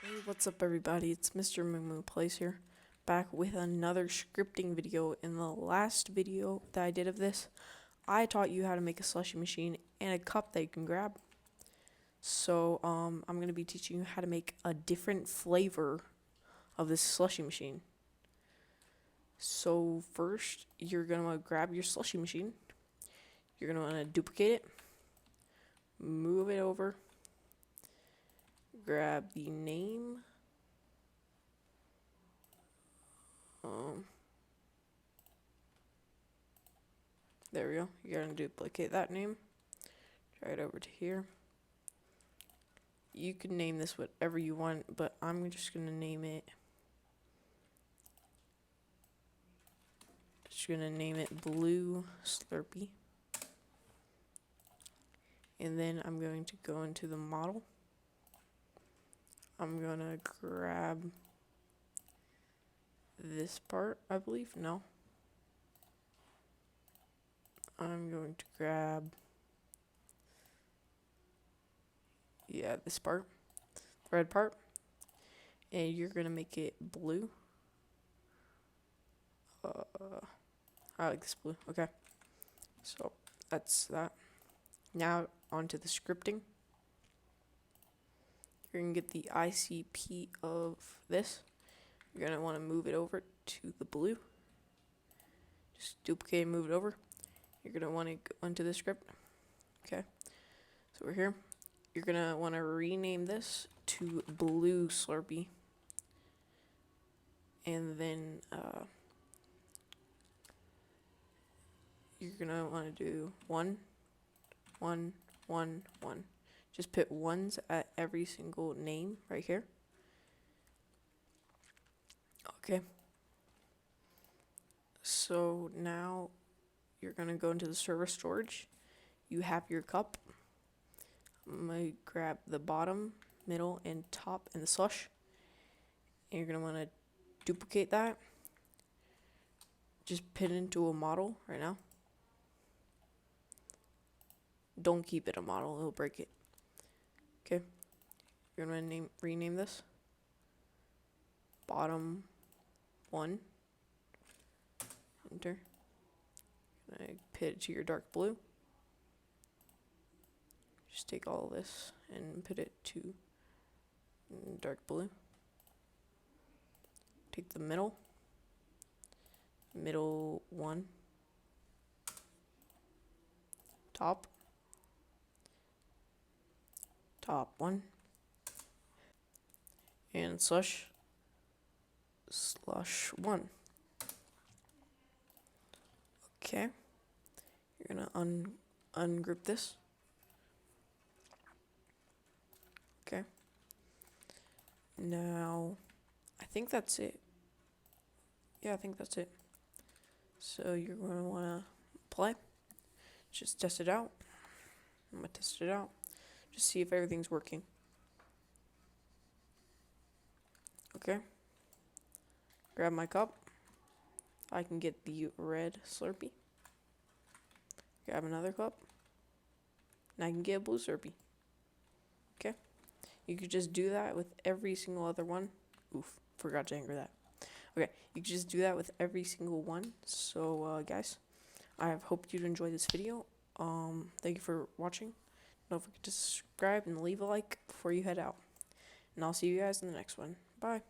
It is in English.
Hey, what's up everybody? It's Mr. Moo Plays here, back with another scripting video. In the last video that I did of this, I taught you how to make a slushy machine and a cup that you can grab. So, I'm going to be teaching you how to make a different flavor of this slushy machine. So first, you're going to grab your slushy machine. You're going to want to duplicate it, move it over, grab the name, there we go. You're going to duplicate that name, drag it over to here. You can name this whatever you want, but I'm just going to name it Blue Slurpee. And then I'm going to go into the model. I'm going to grab this part, I believe. No. I'm going to grab, yeah, this part, the red part. And you're going to make it blue. I like this blue. Okay. So that's that. Now onto the scripting. You're going to get the ICP of this. You're going to want to move it over to the blue. Just duplicate and move it over. You're going to want to go into the script. Okay. So we're here. You're going to want to rename this to Blue Slurpee. And then you're going to want to do 1, 1, 1, 1. Just put ones at every single name right here. Okay. So now you're going to go into the server storage. You have your cup. I'm going to grab the bottom, middle, and top, and the slush. And you're going to want to duplicate that. Just put it into a model right now. Don't keep it a model, it'll break it. Okay. You're going to rename this bottom 1. Enter. I put it to your dark blue. Just take all of this and put it to dark blue. Take the middle 1, top 1, and slush 1. Okay, you're gonna ungroup this. Okay, now I think that's it. Yeah, I think that's it. So you're gonna wanna play. Just test it out. I'm gonna test it out. Just see if everything's working. Okay. Grab my cup. I can get the red Slurpee. Grab another cup. And I can get a blue Slurpee. Okay. You could just do that with every single other one. Oof, forgot to anchor that. Okay, you can just do that with every single one. So, guys, I hope you'd enjoy this video. Thank you for watching. Don't forget to subscribe and leave a like before you head out. And I'll see you guys in the next one. Bye.